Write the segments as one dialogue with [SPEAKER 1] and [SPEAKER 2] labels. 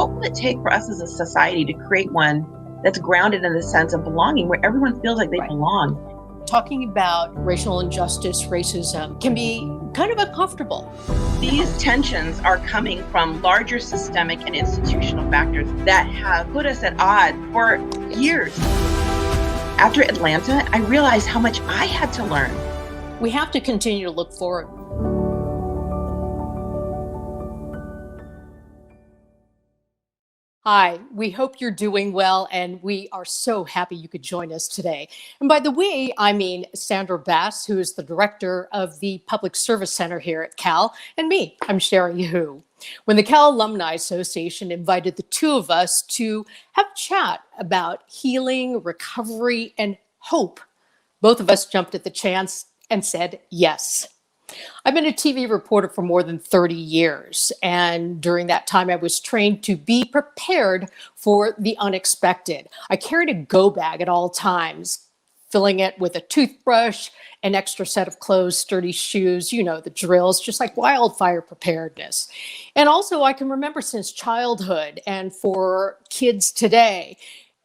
[SPEAKER 1] what will it take for us as a society to create one that's grounded in the sense of belonging, where everyone feels like they belong?
[SPEAKER 2] Talking about racial injustice, racism can be kind of uncomfortable.
[SPEAKER 1] These tensions are coming from larger systemic and institutional factors that have put us at odds for years. After Atlanta, I realized how much I had to learn.
[SPEAKER 2] We have to continue to look forward. Hi, we hope you're doing well, and we are so happy you could join us today. And by the way, I mean Sandra Bass, who is the director of the Public Service Center here at Cal, and me, I'm Sherry Hu. When the Cal Alumni Association invited the two of us to have a chat about healing, recovery, and hope, both of us jumped at the chance and said yes. I've been a TV reporter for more than 30 years, and during that time I was trained to be prepared for the unexpected. I carried a go bag at all times, filling it with a toothbrush, an extra set of clothes, sturdy shoes, you know, the drills, just like wildfire preparedness. And also I can remember since childhood, and for kids today,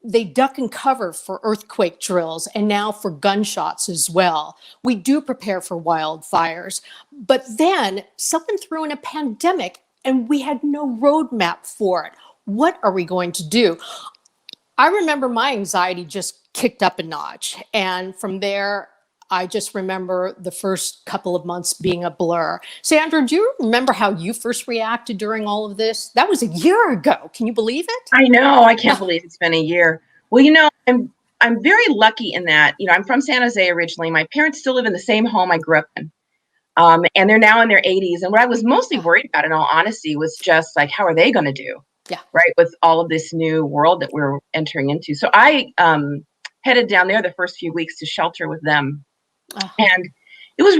[SPEAKER 2] they duck and cover for earthquake drills and now for gunshots as well. We do prepare for wildfires, but then someone threw in a pandemic and we had no roadmap for it. What are we going to do? I remember my anxiety just kicked up a notch. And from there, I just remember the first couple of months being a blur. Sandra, do you remember how you first reacted during all of this? That was a year ago. Can you believe it?
[SPEAKER 1] I know. I can't believe it's been a year. Well, I'm very lucky in that, I'm from San Jose originally. My parents still live in the same home I grew up in. And they're now in their 80s. And what I was mostly worried about, in all honesty, was just like, how are they going to do?
[SPEAKER 2] Yeah.
[SPEAKER 1] Right. With all of this new world that we're entering into. So I headed down there the first few weeks to shelter with them. And it was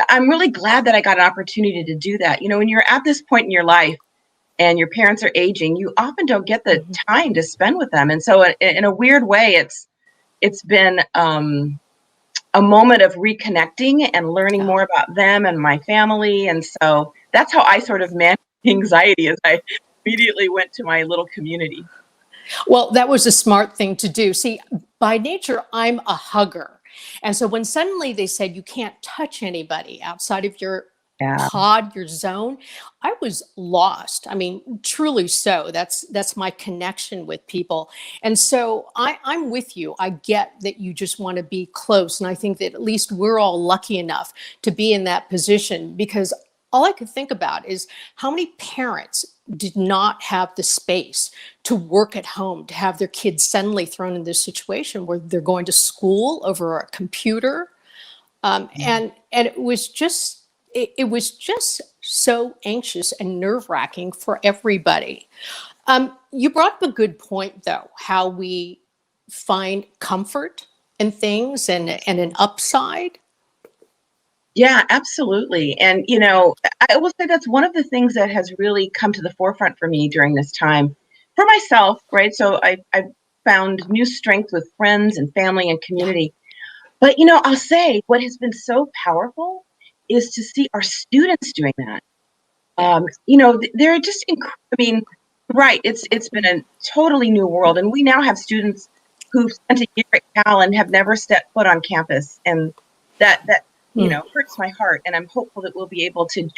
[SPEAKER 1] I'm really glad that I got an opportunity to do that. When you're at this point in your life and your parents are aging, you often don't get the time to spend with them. And so in a weird way, it's been a moment of reconnecting and learning more about them and my family. And so that's how I sort of managed anxiety, as I immediately went to my little community.
[SPEAKER 2] Well, that was a smart thing to do. See, by nature, I'm a hugger. And so when suddenly they said you can't touch anybody outside of your pod, your zone, I was lost. I mean, truly so. That's my connection with people. And so I'm with you. I get that you just want to be close. And I think that at least we're all lucky enough to be in that position, because all I could think about is how many parents did not have the space to work at home, to have their kids suddenly thrown in this situation where they're going to school over a computer. And it was just so anxious and nerve-wracking for everybody. You brought up a good point, though, how we find comfort in things and an upside.
[SPEAKER 1] Yeah, absolutely. And, I will say that's one of the things that has really come to the forefront for me during this time for myself, right? So I found new strength with friends and family and community. But, I'll say what has been so powerful is to see our students doing that. They're just right. It's been a totally new world. And we now have students who've spent a year at Cal and have never stepped foot on campus. And that hurts my heart. And I'm hopeful that we'll be able to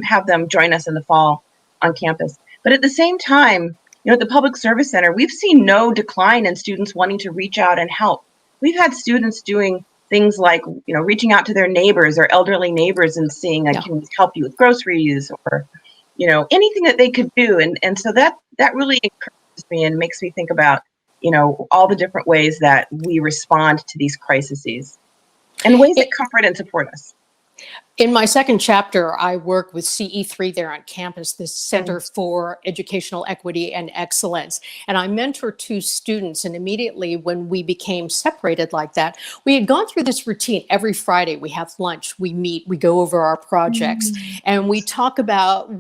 [SPEAKER 1] have them join us in the fall on campus. But at the same time, at the Public Service Center, we've seen no decline in students wanting to reach out and help. We've had students doing things like, reaching out to their neighbors or elderly neighbors and seeing, can we help you with groceries, or, anything that they could do. And so that really encourages me and makes me think about, all the different ways that we respond to these crises and ways that comfort and support us.
[SPEAKER 2] In my second chapter, I work with CE3 there on campus, the Center for Educational Equity and Excellence. And I mentor two students. And immediately when we became separated like that, we had gone through this routine. Every Friday, we have lunch, we meet, we go over our projects, and we talk about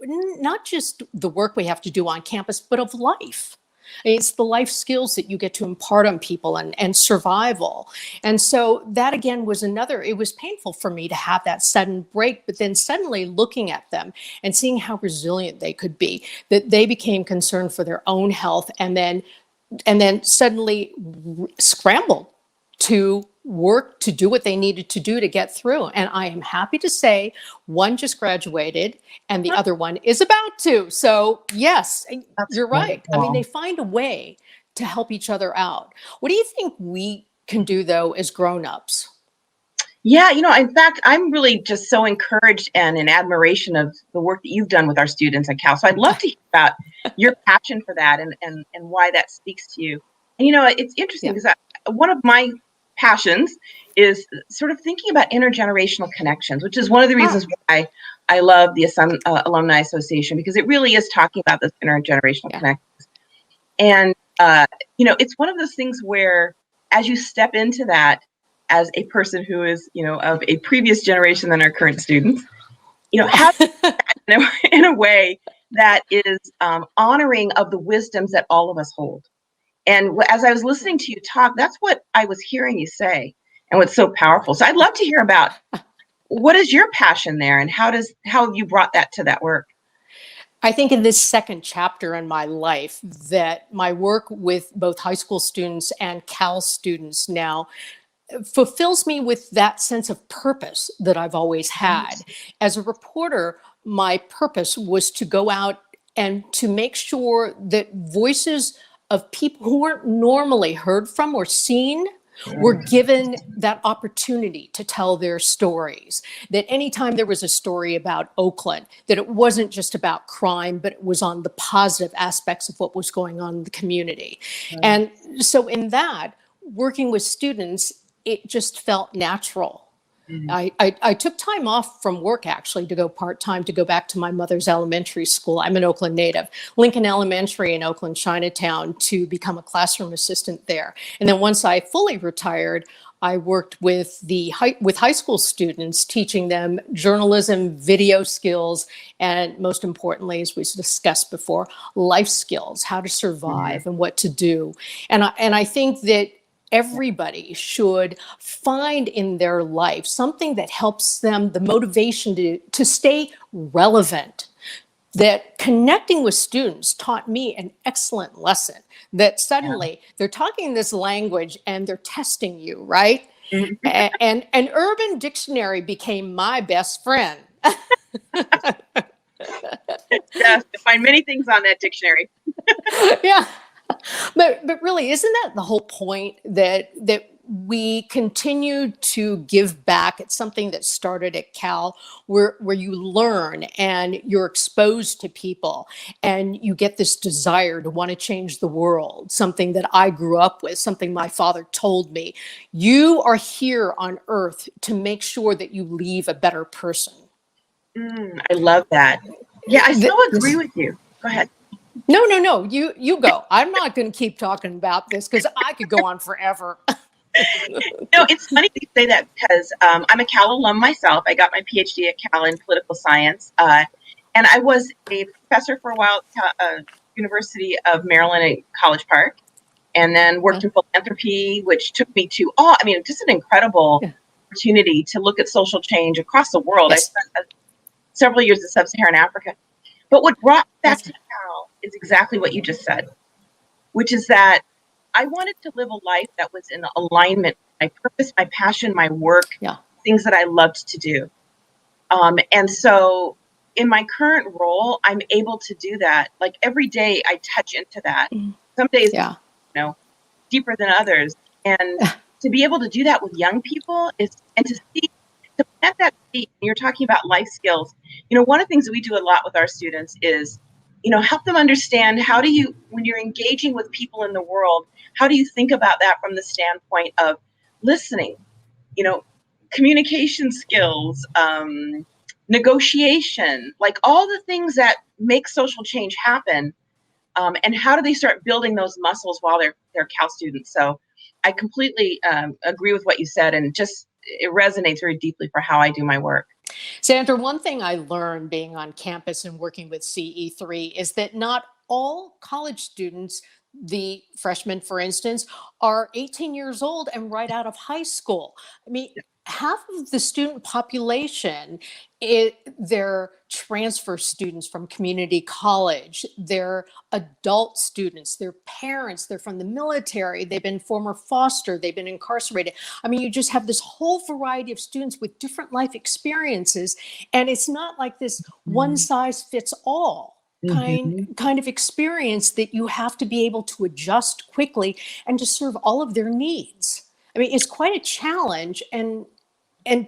[SPEAKER 2] not just the work we have to do on campus, but of life. It's the life skills that you get to impart on people and survival. And so that again was another, it was painful for me to have that sudden break, but then suddenly looking at them and seeing how resilient they could be, that they became concerned for their own health and then suddenly scrambled to work to do what they needed to do to get through. And I am happy to say one just graduated and the other one is about to. So yes,
[SPEAKER 1] That's
[SPEAKER 2] you're right. I mean,
[SPEAKER 1] wonderful.
[SPEAKER 2] they find a way to help each other out. What do you think we can do though as grown-ups?
[SPEAKER 1] Yeah, in fact, I'm really just so encouraged and in admiration of the work that you've done with our students at Cal. So I'd love to hear about your passion for that and why that speaks to you. And it's interesting
[SPEAKER 2] Yeah.
[SPEAKER 1] because one of my passions is sort of thinking about intergenerational connections, which is one of the
[SPEAKER 2] Ah,
[SPEAKER 1] reasons why I love the Alumni Association, because it really is talking about those intergenerational
[SPEAKER 2] yeah.
[SPEAKER 1] connections. And, it's one of those things where as you step into that as a person who is, of a previous generation than our current students, how in a way that is honoring of the wisdoms that all of us hold. And as I was listening to you talk, that's what I was hearing you say and what's so powerful. So I'd love to hear about what is your passion there and how have you brought that to that work?
[SPEAKER 2] I think in this second chapter in my life that my work with both high school students and Cal students now fulfills me with that sense of purpose that I've always had. As a reporter, my purpose was to go out and to make sure that voices of people who weren't normally heard from or seen were given that opportunity to tell their stories. That anytime there was a story about Oakland, that it wasn't just about crime, but it was on the positive aspects of what was going on in the community. And so in that, working with students, it just felt natural.
[SPEAKER 1] Mhm.
[SPEAKER 2] I took time off from work actually to go part-time to go back to my mother's elementary school. I'm an Oakland native, Lincoln Elementary in Oakland, Chinatown, to become a classroom assistant there. And then once I fully retired, I worked with with high school students, teaching them journalism, video skills, and most importantly, as we discussed before, life skills, how to
[SPEAKER 1] Mhm.
[SPEAKER 2] survive and what to do. And I think that everybody should find in their life something that helps them the motivation to stay relevant. That connecting with students taught me an excellent lesson, that
[SPEAKER 1] Yeah.
[SPEAKER 2] suddenly they're talking this language and they're testing you, right?
[SPEAKER 1] Mhm.
[SPEAKER 2] And an urban dictionary became my best friend.
[SPEAKER 1] Yes, you'll find many things on that dictionary.
[SPEAKER 2] Yeah. But really, isn't that the whole point, that we continue to give back? It's something that started at Cal, where you learn and you're exposed to people and you get this desire to want to change the world, something that I grew up with, something my father told me. You are here on earth to make sure that you leave a better person.
[SPEAKER 1] I love that. Yeah, I so agree
[SPEAKER 2] This
[SPEAKER 1] with you. Go ahead.
[SPEAKER 2] No, no, no. You go. I'm not going to keep talking about this because I could go on forever.
[SPEAKER 1] It's funny you say that because I'm a Cal alum myself. I got my PhD at Cal in political science, and I was a professor for a while at University of Maryland in College Park, and then worked in philanthropy, which took me to just an incredible
[SPEAKER 2] Yeah.
[SPEAKER 1] opportunity to look at social change across the world. I
[SPEAKER 2] Yes.
[SPEAKER 1] spent several years in sub-Saharan Africa, but what brought me back
[SPEAKER 2] That's
[SPEAKER 1] to Cal is exactly what you just said, which is that I wanted to live a life that was in alignment with my purpose, my passion, my work,
[SPEAKER 2] yeah.
[SPEAKER 1] things that I loved to do. And so in my current role, I'm able to do that. Like every day I touch into that.
[SPEAKER 2] Mm.
[SPEAKER 1] Some days it's,
[SPEAKER 2] Yeah.
[SPEAKER 1] deeper than others. And to be able to do that with young people and to plant that seed, you're talking about life skills. One of the things that we do a lot with our students is, help them understand when you're engaging with people in the world, how do you think about that from the standpoint of listening, you know, communication skills, negotiation, like all the things that make social change happen. And how do they start building those muscles while they're Cal students? So I completely agree with what you said, and just it resonates very deeply for how I do my work.
[SPEAKER 2] Sandra, one thing I learned being on campus and working with CE3 is that not all college students the freshmen, for instance, are 18 years old and right out of high school. I mean, half of the student population, they're transfer students from community college, they're adult students, they're parents, they're from the military, they've been former foster, they've been incarcerated. I mean, you just have this whole variety of students with different life experiences. And it's not like this one size fits all kind of experience that you have to be able to adjust quickly and to serve all of their needs. I mean, it's quite a challenge, and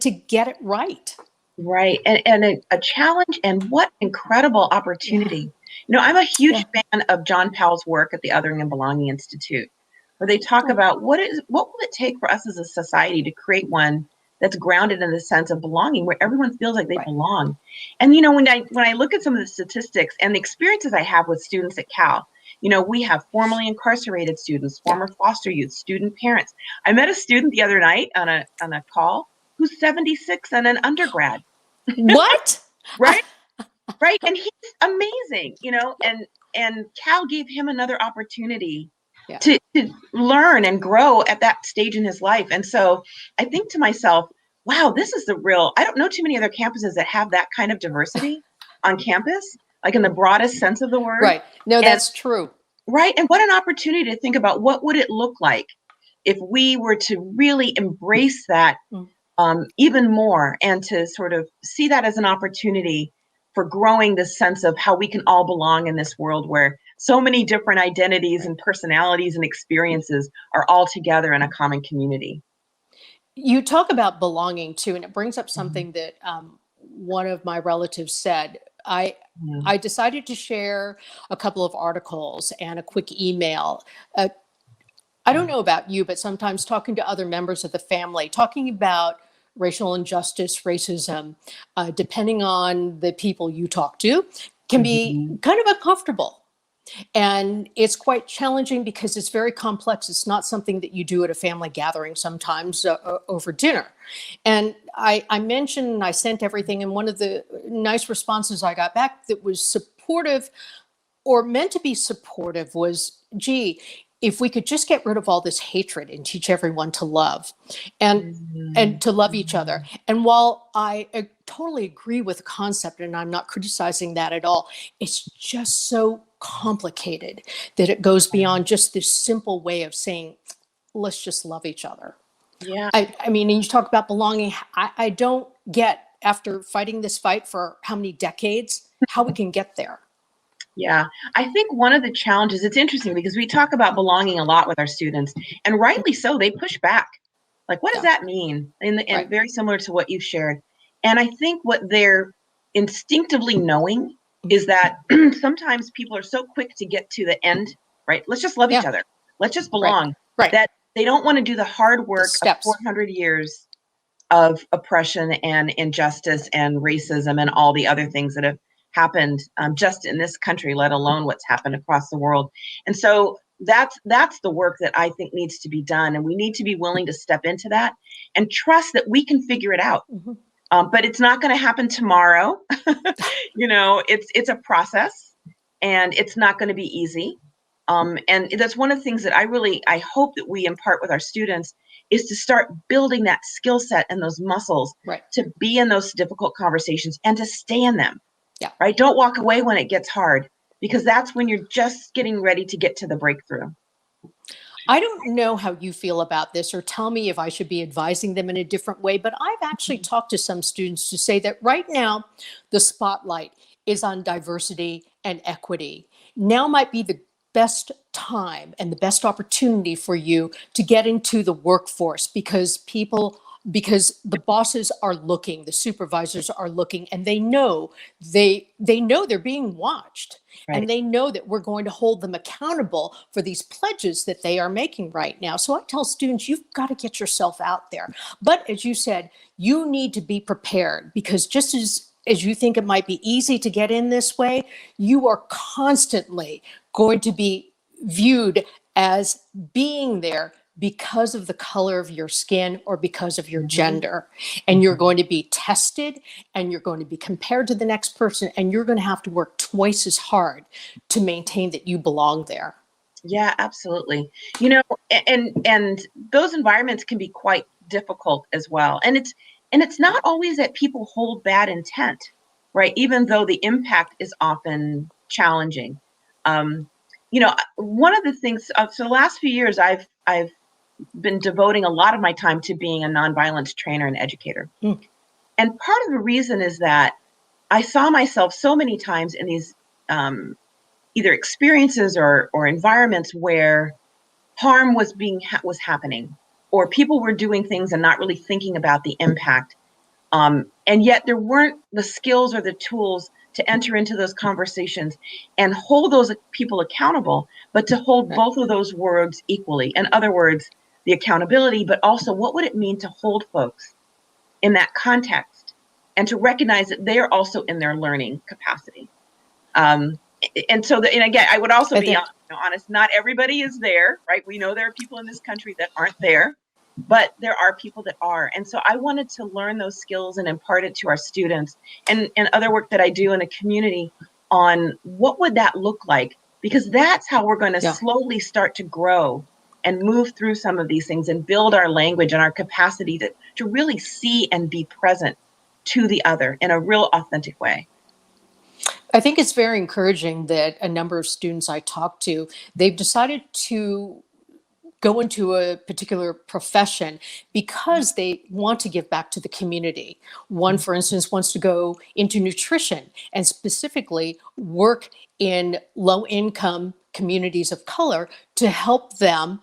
[SPEAKER 2] to get it right.
[SPEAKER 1] Right. And a challenge, and what incredible
[SPEAKER 2] Yeah.
[SPEAKER 1] opportunity. I'm a
[SPEAKER 2] Yeah.
[SPEAKER 1] huge fan of John Powell's work at the Othering and Belonging Institute, where they talk
[SPEAKER 2] Oh,
[SPEAKER 1] about what will it take for us as a society to create one that's grounded in the sense of belonging, where everyone feels like they
[SPEAKER 2] right.
[SPEAKER 1] belong. And when I look at some of the statistics and the experiences I have with students at Cal, we have formerly incarcerated students,
[SPEAKER 2] Yeah.
[SPEAKER 1] former foster youth, student parents. I met a student the other night on a call who's 76 and an undergrad.
[SPEAKER 2] What?
[SPEAKER 1] Right? Right. And he's amazing, and Cal gave him another opportunity
[SPEAKER 2] Yeah.
[SPEAKER 1] to learn and grow at that stage in his life. And so I think to myself, wow, this is I don't know too many other campuses that have that kind of diversity on campus, like in the broadest sense of the word.
[SPEAKER 2] Right. No,
[SPEAKER 1] And
[SPEAKER 2] that's true.
[SPEAKER 1] right. And what an opportunity to think about what would it look like if we were to really embrace that
[SPEAKER 2] Mm.
[SPEAKER 1] even more, and to sort of see that as an opportunity for growing this sense of how we can all belong in this world where so many different identities and personalities and experiences are all together in a common community.
[SPEAKER 2] You talk about belonging too, and it brings up
[SPEAKER 1] Mhm.
[SPEAKER 2] something that one of my relatives said. I decided to share a couple of articles and a quick email. I don't know about you, but sometimes talking to other members of the family, talking about racial injustice, racism, depending on the people you talk to, can be
[SPEAKER 1] Mhm.
[SPEAKER 2] kind of uncomfortable. And it's quite challenging because it's very complex. It's not something that you do at a family gathering sometimes over dinner. And I mentioned and I sent everything. And one of the nice responses I got back that was supportive or meant to be supportive was, gee, if we could just get rid of all this hatred and teach everyone to love and
[SPEAKER 1] Mhm.
[SPEAKER 2] to love each other.
[SPEAKER 1] Mhm.
[SPEAKER 2] And while I totally agree with the concept, and I'm not criticizing that at all, it's just so complicated that it goes beyond just this simple way of saying, let's just love each other.
[SPEAKER 1] Yeah.
[SPEAKER 2] I mean, and you talk about belonging. I don't get, after fighting this fight for how many decades, how we can get there.
[SPEAKER 1] Yeah. I think one of the challenges, it's interesting because we talk about belonging a lot with our students, and rightly so, they push back. Like, what does
[SPEAKER 2] Yeah,
[SPEAKER 1] that mean? And
[SPEAKER 2] right.
[SPEAKER 1] very similar to what you shared. And I think what they're instinctively knowing
[SPEAKER 2] Mhm.
[SPEAKER 1] is that sometimes people are so quick to get to the end, right? Let's just love each
[SPEAKER 2] Yeah,
[SPEAKER 1] other. Let's just
[SPEAKER 2] right,
[SPEAKER 1] belong.
[SPEAKER 2] right.
[SPEAKER 1] That they don't want to do the hard
[SPEAKER 2] The
[SPEAKER 1] work of
[SPEAKER 2] steps.
[SPEAKER 1] 400 years of oppression and injustice and racism and all the other things that have happened, just in this country, let alone what's happened across the world. And so that's the work that I think needs to be done, and we need to be willing to step into that and trust that we can figure it out.
[SPEAKER 2] Mhm.
[SPEAKER 1] But it's not going to happen tomorrow. It's a process, and it's not going to be easy. And that's one of the things that I hope that we impart with our students, is to start building that skill set and those muscles
[SPEAKER 2] Right.
[SPEAKER 1] to be in those difficult conversations and to stay in them.
[SPEAKER 2] Yeah.
[SPEAKER 1] Right? Don't walk away when it gets hard, because that's when you're just getting ready to get to the breakthrough.
[SPEAKER 2] I don't know how you feel about this, or tell me if I should be advising them in a different way, but I've actually talked to some students to say that right now the spotlight is on diversity and equity. Now might be the best time and the best opportunity for you to get into the workforce, because the bosses are looking, the supervisors are looking, and they know they're being watched, and
[SPEAKER 1] Right.
[SPEAKER 2] they know that we're going to hold them accountable for these pledges that they are making right now. So I tell students, you've got to get yourself out there. But as you said, you need to be prepared, because just as you think it might be easy to get in this way, you are constantly going to be viewed as being there because of the color of your skin or because of your
[SPEAKER 1] Mhm.
[SPEAKER 2] gender. And you're
[SPEAKER 1] Mhm.
[SPEAKER 2] going to be tested, and you're going to be compared to the next person, and you're going to have to work twice as hard to maintain that you belong there.
[SPEAKER 1] Yeah, absolutely. You know, and those environments can be quite difficult as well. And it's not always that people hold bad intent, right? Even though the impact is often challenging. Um, one of the things, so the last few years, I've been devoting a lot of my time to being a nonviolence trainer and educator.
[SPEAKER 2] Mm.
[SPEAKER 1] And part of the reason is that I saw myself so many times in these either experiences or environments where harm was happening, or people were doing things and not really thinking about the impact, and yet there weren't the skills or the tools to enter into those conversations and hold those people accountable, but to hold
[SPEAKER 2] Right.
[SPEAKER 1] both of those words equally. In other words, the accountability, but also what would it mean to hold folks in that context and to recognize that they are also in their learning capacity. um, and again, I would also
[SPEAKER 2] I
[SPEAKER 1] be
[SPEAKER 2] think
[SPEAKER 1] honest, not everybody is there, right? We know there are people in this country that aren't there, but there are people that are. And so I wanted to learn those skills and impart it to our students, and other work that I do in the community on what would that look like, because that's how we're going to
[SPEAKER 2] yeah.
[SPEAKER 1] slowly start to grow and move through some of these things and build our language and our capacity to really see and be present to the other in a real authentic way.
[SPEAKER 2] I think it's very encouraging that a number of students I talk to, they've decided to go into a particular profession because they want to give back to the community. One, for instance, wants to go into nutrition and specifically work in low income communities of color to help them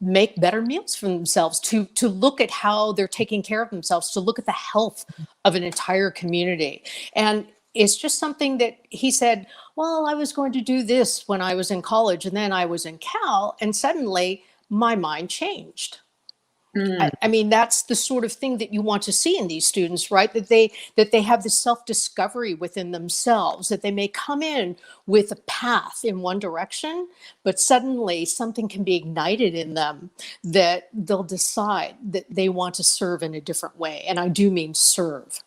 [SPEAKER 2] make better meals for themselves, to look at how they're taking care of themselves, to look at the health of an entire community. And it's just something that he said, well, I was going to do this when I was in college, and then I was in Cal, and suddenly my mind changed.
[SPEAKER 1] Mm.
[SPEAKER 2] I mean, that's the sort of thing that you want to see in these students, right? That they have this self-discovery within themselves, that they may come in with a path in one direction, but suddenly something can be ignited in them that they'll decide that they want to serve in a different way. And I do mean serve,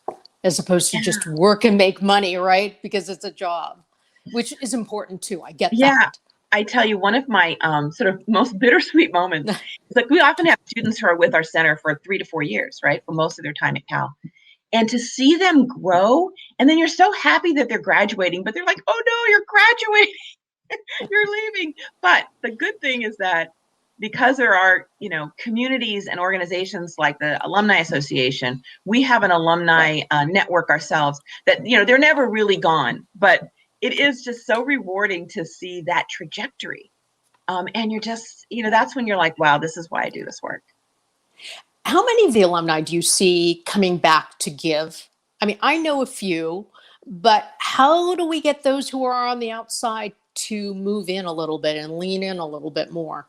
[SPEAKER 2] as opposed to just work and make money, right? Because it's a job, which is important too. I get
[SPEAKER 1] Yeah,
[SPEAKER 2] that.
[SPEAKER 1] I tell you, one of my sort of most bittersweet moments is like we often have students who are with our center for 3 to 4 years, right, for most of their time at Cal. And to see them grow, and then you're so happy that they're graduating, but they're like, oh no, you're graduating, you're leaving. But the good thing is that because there are, communities and organizations like the Alumni Association, we have an
[SPEAKER 2] Right.
[SPEAKER 1] alumni network ourselves that, they're never really gone. But it is just so rewarding to see that trajectory. And you're just, that's when you're like, wow, this is why I do this work.
[SPEAKER 2] How many of the alumni do you see coming back to give? I mean, I know a few, but how do we get those who are on the outside to move in a little bit and lean in a little bit more?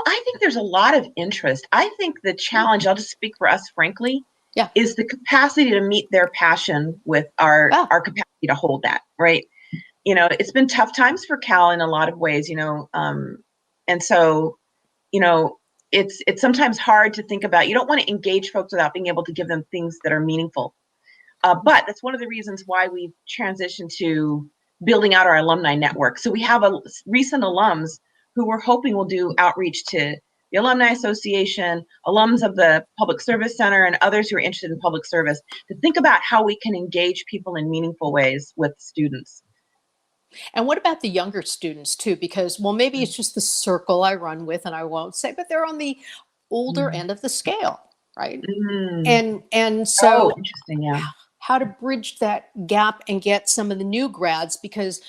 [SPEAKER 1] I think there's a lot of interest. I think the challenge, I'll just speak for us, frankly,
[SPEAKER 2] Yeah.
[SPEAKER 1] is the capacity to meet their passion with our
[SPEAKER 2] Oh,
[SPEAKER 1] our capacity to hold that, right? It's been tough times for Cal in a lot of ways, and so, you know, it's sometimes hard to think about. You don't want to engage folks without being able to give them things that are meaningful. But that's one of the reasons why we've transitioned to building out our alumni network. So we have recent alums who we're hoping will do outreach to the Alumni Association, alums of the Public Service Center, and others who are interested in public service to think about how we can engage people in meaningful ways with students.
[SPEAKER 2] and what about the younger students too? Because, well, maybe it's just the circle I run with, and I won't say, but they're on the older
[SPEAKER 1] Mm.
[SPEAKER 2] end of the scale, right?
[SPEAKER 1] Mm.
[SPEAKER 2] And
[SPEAKER 1] Oh,
[SPEAKER 2] so
[SPEAKER 1] interesting. Yeah.
[SPEAKER 2] how to bridge that gap and get some of the new grads, because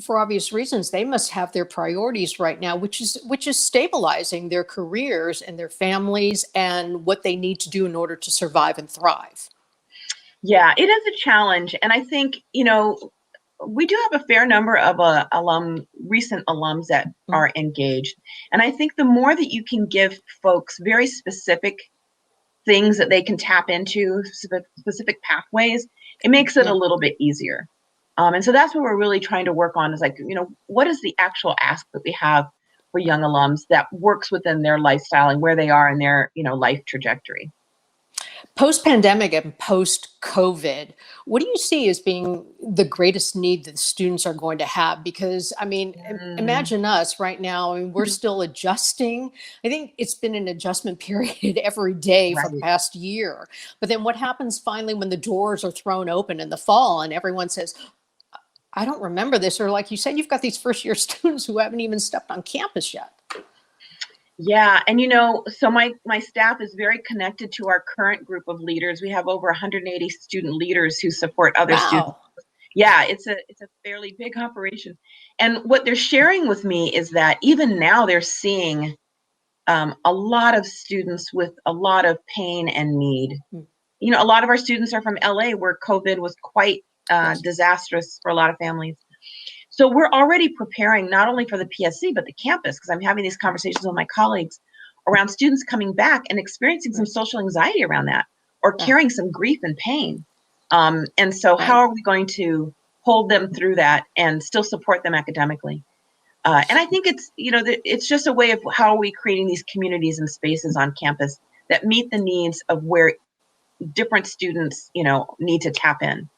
[SPEAKER 2] for obvious reasons they must have their priorities right now, which is stabilizing their careers and their families and what they need to do in order to survive and thrive.
[SPEAKER 1] Yeah, it is a challenge. And I think, we do have a fair number of recent alums that
[SPEAKER 2] Mm.
[SPEAKER 1] are engaged. And I think the more that you can give folks very specific things that they can tap into, specific pathways, it makes it a
[SPEAKER 2] Yeah.
[SPEAKER 1] little bit easier. And so that's what we're really trying to work on is like, what is the actual ask that we have for young alums that works within their lifestyle and where they are in their, life trajectory.
[SPEAKER 2] Post-pandemic and post-COVID, what do you see as being the greatest need that students are going to have? Because, I mean,
[SPEAKER 1] Mm,
[SPEAKER 2] imagine us right now. I mean, we're still adjusting. I think it's been an adjustment period every day for the
[SPEAKER 1] right.
[SPEAKER 2] past year. But then what happens finally when the doors are thrown open in the fall and everyone says, I don't remember this? Or, like you said, you've got these first-year students who haven't even stepped on campus yet.
[SPEAKER 1] Yeah, and so my staff is very connected to our current group of leaders. We have over 180 student leaders who support other students.
[SPEAKER 2] Wow.
[SPEAKER 1] Yeah, it's a fairly big operation. And what they're sharing with me is that even now they're seeing a lot of students with a lot of pain and need.
[SPEAKER 2] Mm,
[SPEAKER 1] A lot of our students are from LA, where COVID was quite
[SPEAKER 2] yes.
[SPEAKER 1] disastrous for a lot of families. So we're already preparing not only for the PSC, but the campus, because I'm having these conversations with my colleagues around students coming back and experiencing some
[SPEAKER 2] Right.
[SPEAKER 1] social anxiety around that, or
[SPEAKER 2] Yeah.
[SPEAKER 1] carrying some grief and pain. And so how
[SPEAKER 2] Right.
[SPEAKER 1] are we going to hold them through that and still support them academically? And I think it's just a way of how are we creating these communities and spaces on campus that meet the needs of where different students, need to tap in.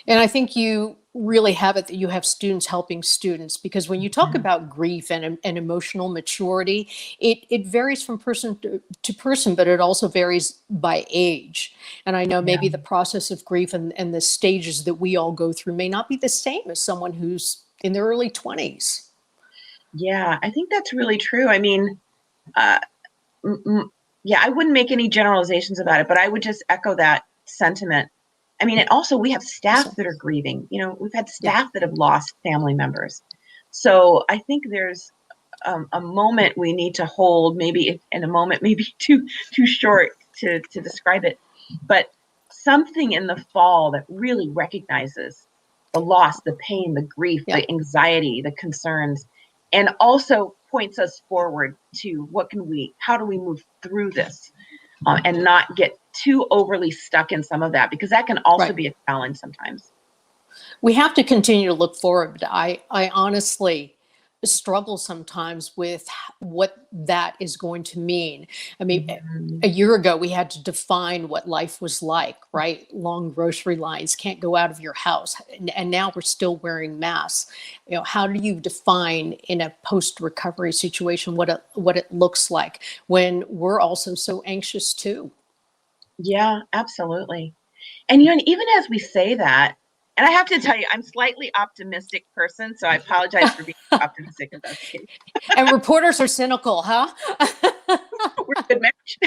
[SPEAKER 2] And I think you really have it that you have students helping students, because when you talk
[SPEAKER 1] Yeah.
[SPEAKER 2] about grief and emotional maturity, it varies from person to person, but it also varies by age. And I know
[SPEAKER 1] Yeah.
[SPEAKER 2] maybe the process of grief and the stages that we all go through may not be the same as someone who's in their early 20s.
[SPEAKER 1] Yeah, I think that's really true. I mean, uh, yeah, I wouldn't make any generalizations about it, but I would just echo that sentiment. I mean, and also we have staff
[SPEAKER 2] So,
[SPEAKER 1] that are grieving. We've had
[SPEAKER 2] yeah,
[SPEAKER 1] staff that have lost family members. So I think there's a moment we need to hold, maybe in a moment, maybe too short to describe it, but something in the fall that really recognizes the loss, the pain, the grief,
[SPEAKER 2] yeah,
[SPEAKER 1] the anxiety, the concerns, and also points us forward to how do we move through this, and not get too overly stuck in some of that, because that can also
[SPEAKER 2] right.
[SPEAKER 1] be a challenge sometimes.
[SPEAKER 2] We have to continue to look forward. But I honestly struggle sometimes with what that is going to mean. I mean,
[SPEAKER 1] Mhm.
[SPEAKER 2] a year ago, we had to define what life was like, right? Long grocery lines, can't go out of your house. And now we're still wearing masks. How do you define in a post recovery situation what it looks like when we're also so anxious too?
[SPEAKER 1] Yeah, absolutely. And and even as we say that, and I have to tell you, I'm slightly optimistic person, so I apologize for being optimistic if that's the case.
[SPEAKER 2] And reporters are cynical, huh?
[SPEAKER 1] We're a good match.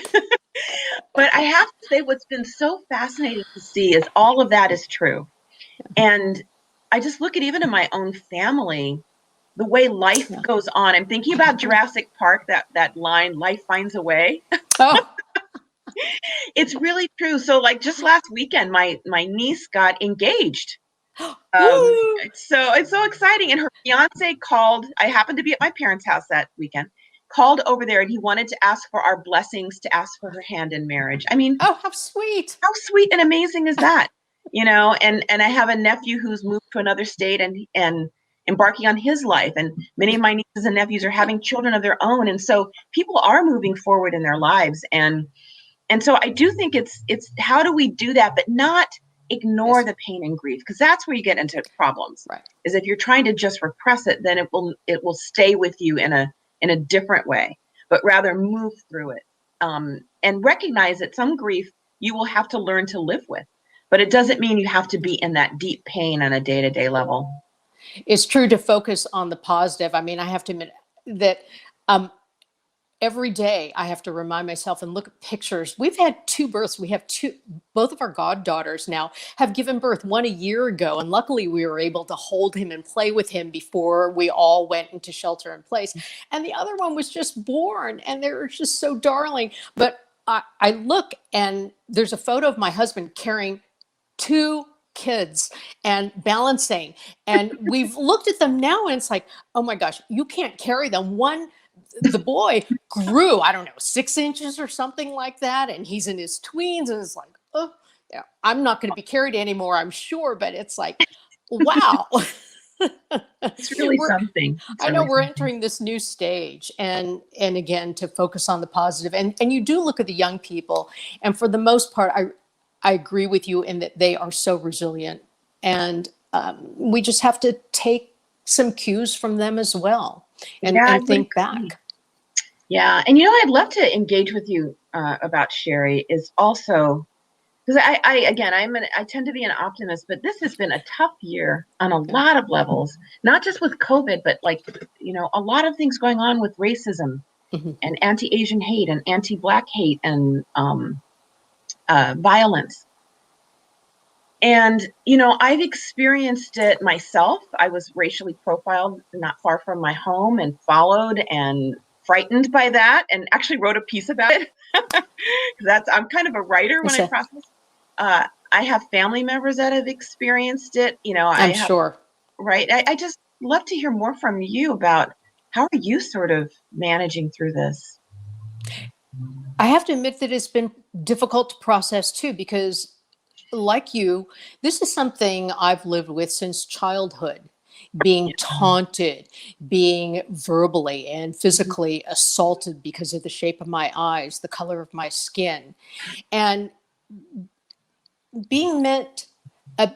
[SPEAKER 1] But I have to say, what's been so fascinating to see is all of that is true. And I just look at even in my own family, the way life
[SPEAKER 2] Yeah.
[SPEAKER 1] goes on. I'm thinking about Jurassic Park, that line, life finds a way.
[SPEAKER 2] Oh,
[SPEAKER 1] It's really true. So like just last weekend, my niece got engaged. Um,
[SPEAKER 2] woo!
[SPEAKER 1] it's so exciting. And her fiance called. I happened to be at my parents' house that weekend. Called over there, and he wanted to ask for our blessings, to ask for her hand in marriage. I mean,
[SPEAKER 2] Oh, how sweet.
[SPEAKER 1] how sweet and amazing is that? And I have a nephew who's moved to another state and embarking on his life. And many of my nieces and nephews are having children of their own. And so people are moving forward in their lives. And so I do think it's how do we do that, but not ignore
[SPEAKER 2] Yes,
[SPEAKER 1] the pain and grief, because that's where you get into problems.
[SPEAKER 2] right.
[SPEAKER 1] Is if you're trying to just repress it, then it will stay with you in a different way, but rather move through it, and recognize that some grief you will have to learn to live with, but it doesn't mean you have to be in that deep pain on a day to day level.
[SPEAKER 2] It's true to focus on the positive. I mean, I have to admit that um, every day I have to remind myself and look at pictures. We've had two births. We have two, both of our goddaughters now have given birth, one a year ago. And luckily we were able to hold him and play with him before we all went into shelter in place. And the other one was just born and they were just so darling. But I look and there's a photo of my husband carrying two kids and balancing. And we've looked at them now and it's like, oh my gosh, you can't carry them. The boy grew, I don't know, 6 inches or something like that. And he's in his tweens and it's like, oh, yeah, I'm not going to be carried anymore, I'm sure. But it's like, wow.
[SPEAKER 1] It's really
[SPEAKER 2] We're,
[SPEAKER 1] something. It's
[SPEAKER 2] I know
[SPEAKER 1] really
[SPEAKER 2] we're
[SPEAKER 1] something.
[SPEAKER 2] entering this new stage, and again, to focus on the positive, and you do look at the young people, and for the most part, I agree with you in that they are so resilient, and we just have to take some cues from them as well,
[SPEAKER 1] Yeah, I
[SPEAKER 2] and
[SPEAKER 1] would
[SPEAKER 2] think
[SPEAKER 1] agree.
[SPEAKER 2] back.
[SPEAKER 1] Yeah, and I'd love to engage with you about Sherry is also because again, I tend to be an optimist, but this has been a tough year on a
[SPEAKER 2] Yeah.
[SPEAKER 1] lot of levels, not just with COVID, but like, a lot of things going on with racism
[SPEAKER 2] Mhm.
[SPEAKER 1] and anti-Asian hate and anti-Black hate and violence. And, I've experienced it myself. I was racially profiled not far from my home and followed and frightened by that and actually wrote a piece about it. I'm kind of a writer when I
[SPEAKER 2] So,
[SPEAKER 1] process. I have family members that have experienced it.
[SPEAKER 2] I'm
[SPEAKER 1] I have,
[SPEAKER 2] sure.
[SPEAKER 1] right. I just love to hear more from you about how are you sort of managing through this?
[SPEAKER 2] I have to admit that it's been difficult to process too, because like you, this is something I've lived with since childhood, being taunted, being verbally and
[SPEAKER 1] Mhm.
[SPEAKER 2] physically assaulted because of the shape of my eyes, the color of my skin, and being meant a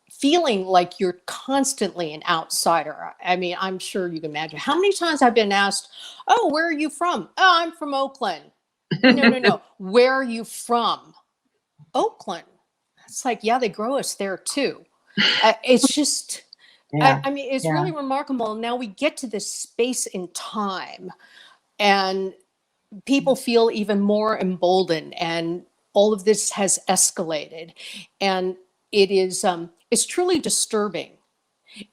[SPEAKER 2] feeling like you're constantly an outsider. I mean, I'm sure you can imagine how many times I've been asked, "Oh, where are you from?" "Oh, I'm from Oakland." "No, no, no. Where are you from?" "Oakland." It's like, yeah, they grow us there too. It's just,
[SPEAKER 1] Yeah.
[SPEAKER 2] I mean, it's
[SPEAKER 1] Yeah.
[SPEAKER 2] really remarkable. Now we get to this space in time, and people feel even more emboldened, and all of this has escalated, and it's truly disturbing.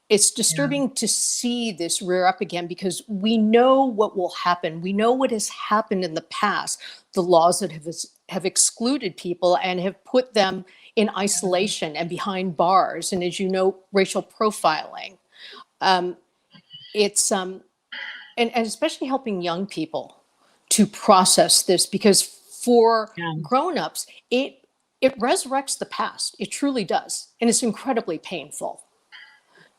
[SPEAKER 2] It's
[SPEAKER 1] Yeah.
[SPEAKER 2] disturbing to see this rear up again, because we know what will happen. We know what has happened in the past, the laws that have excluded people and have put them in isolation and behind bars. And as you know, racial profiling. Um, it's and especially helping young people to process this, because for
[SPEAKER 1] Yeah.
[SPEAKER 2] grown-ups, it resurrects the past. It truly does, and it's incredibly painful.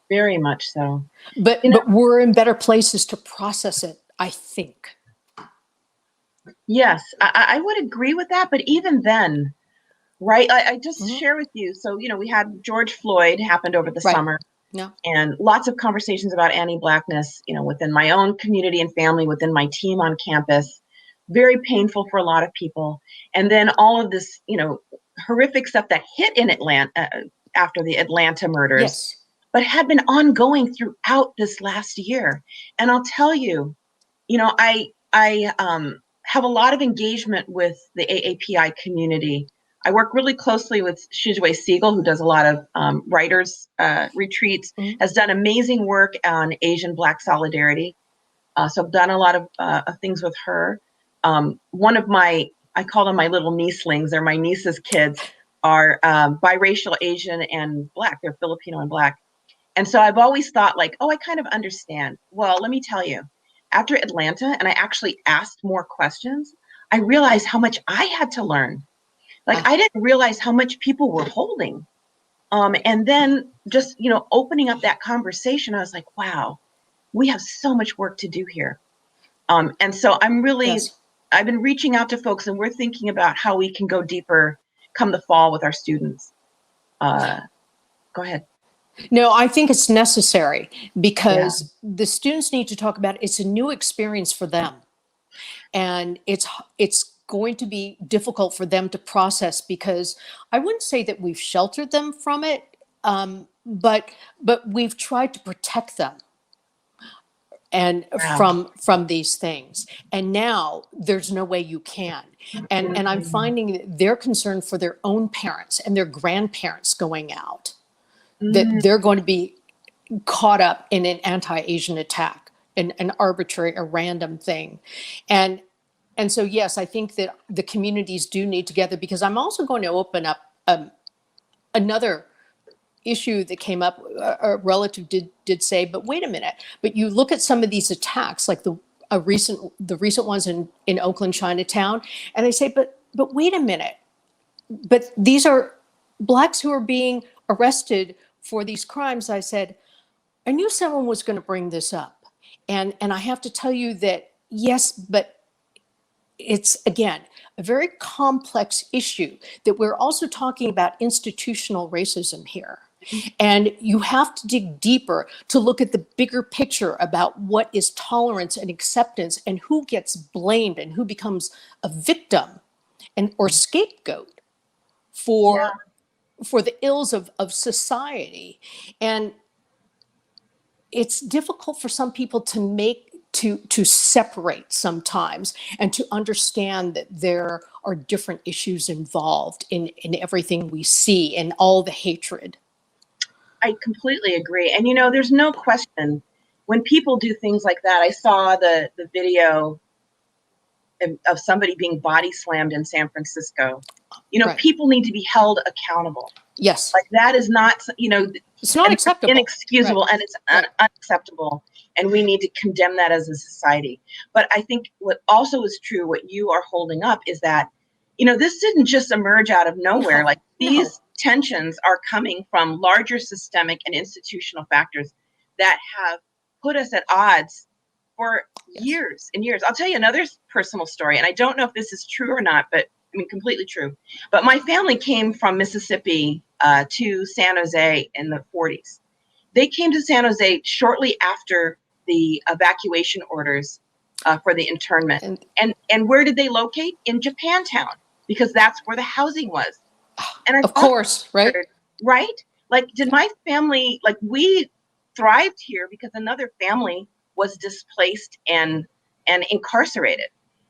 [SPEAKER 1] Very much so.
[SPEAKER 2] But
[SPEAKER 1] You know,
[SPEAKER 2] but we're in better places to process it, I think.
[SPEAKER 1] yes, I would agree with that. But even then, right, I just
[SPEAKER 2] Mhm.
[SPEAKER 1] share with you. So, we had George Floyd happened over the
[SPEAKER 2] Right.
[SPEAKER 1] summer
[SPEAKER 2] Yeah.
[SPEAKER 1] and lots of conversations about anti-Blackness, within my own community and family, within my team on campus. Very painful for a lot of people. And then all of this, horrific stuff that hit in Atlanta after the Atlanta murders,
[SPEAKER 2] Yes.
[SPEAKER 1] but had been ongoing throughout this last year. And I'll tell you, I have a lot of engagement with the AAPI community. I work really closely with Shujwe Siegel, who does a lot of writers retreats,
[SPEAKER 2] Mhm.
[SPEAKER 1] has done amazing work on Asian Black solidarity. So I've done a lot of things with her. One of I call them my little niecelings. They're my niece's kids, are biracial Asian and Black. They're Filipino and Black. And so I've always thought like, oh, I kind of understand. Well, let me tell you, after Atlanta, and I actually asked more questions, I realized how much I had to learn. Like
[SPEAKER 2] Ah,
[SPEAKER 1] I didn't realize how much people were holding. And then just, opening up that conversation, I was like, wow, we have so much work to do here. And so
[SPEAKER 2] yes.
[SPEAKER 1] I've been reaching out to folks and we're thinking about how we can go deeper come the fall with our students. Uh, Go ahead.
[SPEAKER 2] No, I think it's necessary,
[SPEAKER 1] Yeah.
[SPEAKER 2] because the students need to talk about it. It's a new experience for them, and it's going to be difficult for them to process, because I wouldn't say that we've sheltered them from it, but we've tried to protect them and
[SPEAKER 1] Yeah.
[SPEAKER 2] from these things, and now there's no way you can. And I'm
[SPEAKER 1] Mhm.
[SPEAKER 2] finding that they're concerned for their own parents and their grandparents going out, that
[SPEAKER 1] Mm,
[SPEAKER 2] they're going to be caught up in an anti-Asian attack, an arbitrary, a random thing. and and so yes, I think that the communities do need together, because I'm also going to open up another issue that came up. A relative did say, but wait a minute, but you look at some of these attacks, like the recent ones in Oakland Chinatown, and they say, but wait a minute, but these are blacks who are being arrested for these crimes. I said, I knew someone was going to bring this up. And I have to tell you that, yes, but it's, again, a very complex issue that we're also talking about institutional racism here. And you have to dig deeper to look at the bigger picture about what is tolerance and acceptance and who gets blamed and who becomes a victim and or scapegoat
[SPEAKER 1] Yeah.
[SPEAKER 2] for the ills of society. And it's difficult for some people to separate sometimes and to understand that there are different issues involved in everything we see and all the hatred.
[SPEAKER 1] I completely agree. And there's no question when people do things like that. I saw the video of somebody being body slammed in San Francisco.
[SPEAKER 2] Right.
[SPEAKER 1] People need to be held accountable.
[SPEAKER 2] Yes.
[SPEAKER 1] Like that is not,
[SPEAKER 2] It's not acceptable.
[SPEAKER 1] inexcusable,
[SPEAKER 2] Right.
[SPEAKER 1] and it's
[SPEAKER 2] Right.
[SPEAKER 1] unacceptable. And we need to condemn that as a society. But I think what also is true, what you are holding up, is that, this didn't just emerge out of nowhere.
[SPEAKER 2] No,
[SPEAKER 1] Like these
[SPEAKER 2] no.
[SPEAKER 1] tensions are coming from larger systemic and institutional factors that have put us at odds for
[SPEAKER 2] Yes.
[SPEAKER 1] years and years. I'll tell you another personal story, and I don't know if this is true or not, but I mean, completely true. But my family came from Mississippi to San Jose in the 40s. They came to San Jose shortly after the evacuation orders for the internment. And where did they locate? In Japantown, because that's where the housing was. And I
[SPEAKER 2] Of
[SPEAKER 1] thought,
[SPEAKER 2] course, right?
[SPEAKER 1] right? Like, did my family, like, we thrived here because another family was displaced and incarcerated,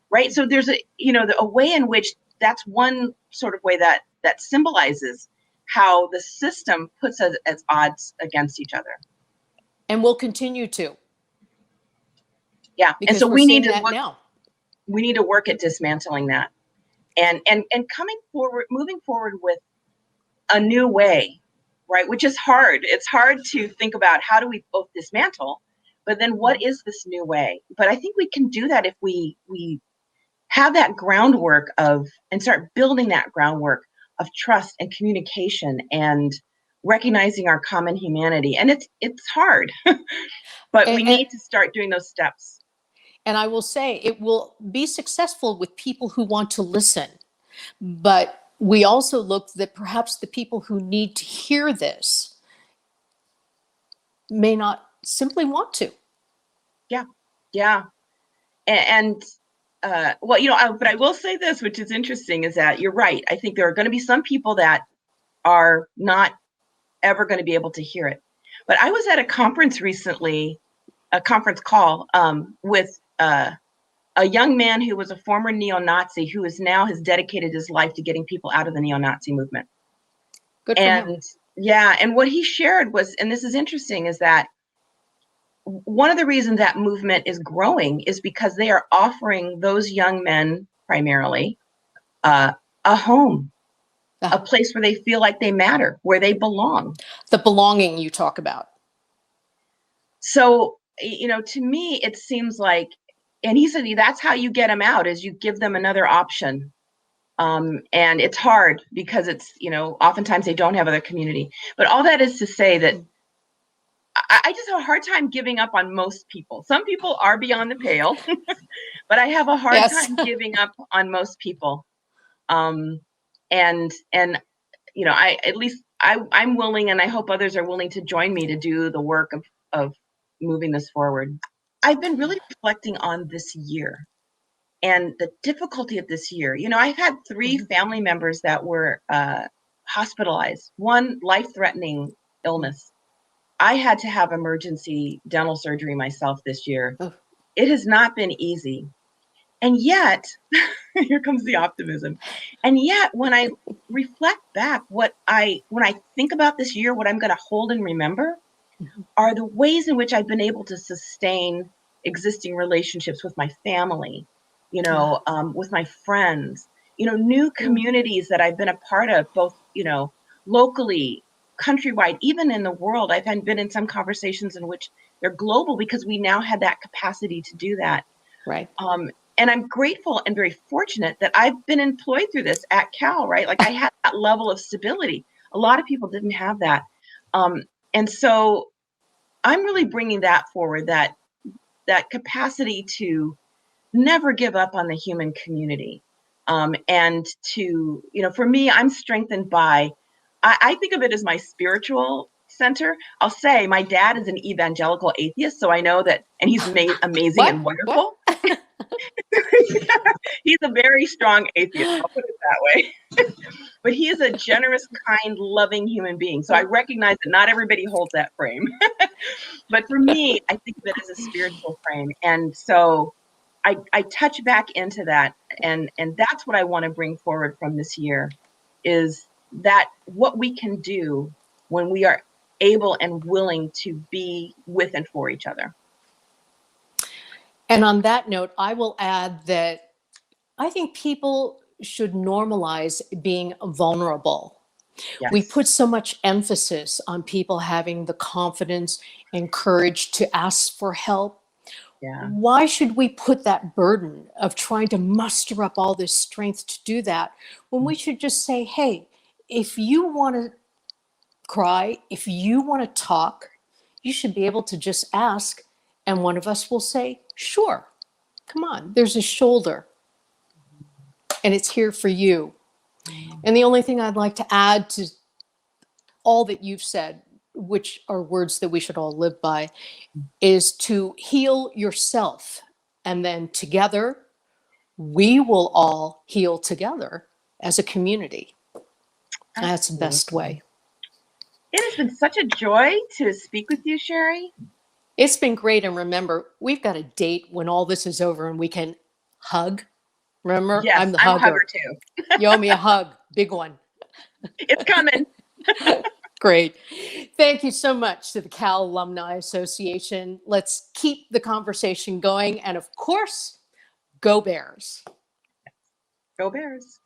[SPEAKER 1] right? So there's a way in which that's one sort of way that symbolizes how the system puts us at odds against each other.
[SPEAKER 2] And we'll continue to,
[SPEAKER 1] Yeah, and
[SPEAKER 2] because
[SPEAKER 1] so
[SPEAKER 2] we're seeing that now.
[SPEAKER 1] we need to work at dismantling that and coming forward, moving forward with a new way, right? Which is hard. It's hard to think about how do we both dismantle, but then what is this new way? But I think we can do that if we have that groundwork and start building that groundwork of trust and communication and recognizing our common humanity. And it's hard, but we need to start doing those steps.
[SPEAKER 2] And I will say it will be successful with people who want to listen. But we also look that perhaps the people who need to hear this may not simply want to.
[SPEAKER 1] Yeah. Yeah. And well, but I will say this, which is interesting, is that you're right. I think there are going to be some people that are not ever going to be able to hear it. But I was at a conference recently, a conference call with a young man who was a former neo-Nazi who has dedicated his life to getting people out of the neo-Nazi movement.
[SPEAKER 2] Good for him.
[SPEAKER 1] Yeah, and what he shared was, and this is interesting, is that one of the reasons that movement is growing is because they are offering those young men primarily a home, a place where they feel like they matter, where they belong.
[SPEAKER 2] The belonging you talk about.
[SPEAKER 1] So, to me, it seems like, and he said that's how you get them out, is you give them another option. And it's hard because it's, oftentimes they don't have other community. But all that is to say that I just have a hard time giving up on most people. Some people are beyond the pale, but I have a hard time giving up on most people. And I'm willing, and I hope others are willing to join me to do the work of moving this forward. I've been really reflecting on this year and the difficulty of this year. I've had 3 family members that were hospitalized, one life-threatening illness. I had to have emergency dental surgery myself this year. It has not been easy. And yet, here comes the optimism. And yet, when I reflect back, when I think about this year, what I'm going to hold and remember are the ways in which I've been able to sustain existing relationships with my family, with my friends, new communities that I've been a part of, both, locally, countrywide, even in the world. I've been in some conversations in which they're global because we now had that capacity to do that.
[SPEAKER 2] Right.
[SPEAKER 1] And I'm grateful and very fortunate that I've been employed through this at Cal, right? Like I had that level of stability. A lot of people didn't have that. And so I'm really bringing that forward, that capacity to never give up on the human community. And to, for me, I'm strengthened by, I think of it as my spiritual center. I'll say my dad is an evangelical atheist, so I know that, and he's amazing
[SPEAKER 2] What?
[SPEAKER 1] and
[SPEAKER 2] What?
[SPEAKER 1] wonderful. He's a very strong atheist, I'll put it that way. But he is a generous, kind, loving human being. So I recognize that not everybody holds that frame. But for me, I think of it as a spiritual frame. And so I touch back into that. And that's what I want to bring forward from this year, is that what we can do when we are able and willing to be with and for each other.
[SPEAKER 2] And on that note, I will add that I think people should normalize being vulnerable. We
[SPEAKER 1] Yes.
[SPEAKER 2] put so much emphasis on people having the confidence and courage to ask for help.
[SPEAKER 1] Yeah.
[SPEAKER 2] Why should we put that burden of trying to muster up all this strength to do that when we should just say, hey, if you want to cry, if you want to talk, you should be able to just ask, and one of us will say, sure, come on, there's a shoulder, and it's here for you. And the only thing I'd like to add to all that you've said, which are words that we should all live by, is to heal yourself. And then together, we will all heal together as a community. That's the best way.
[SPEAKER 1] It has been such a joy to speak with you, Sherry.
[SPEAKER 2] It's been great. And remember, we've got a date when all this is over and we can hug. Remember,
[SPEAKER 1] Yes,
[SPEAKER 2] I'm the
[SPEAKER 1] I'm a
[SPEAKER 2] hugger.
[SPEAKER 1] hugger too.
[SPEAKER 2] You owe me a hug, big one.
[SPEAKER 1] It's coming.
[SPEAKER 2] Great. Thank you so much to the Cal Alumni Association. Let's keep the conversation going. And of course, go Bears.
[SPEAKER 1] Go Bears.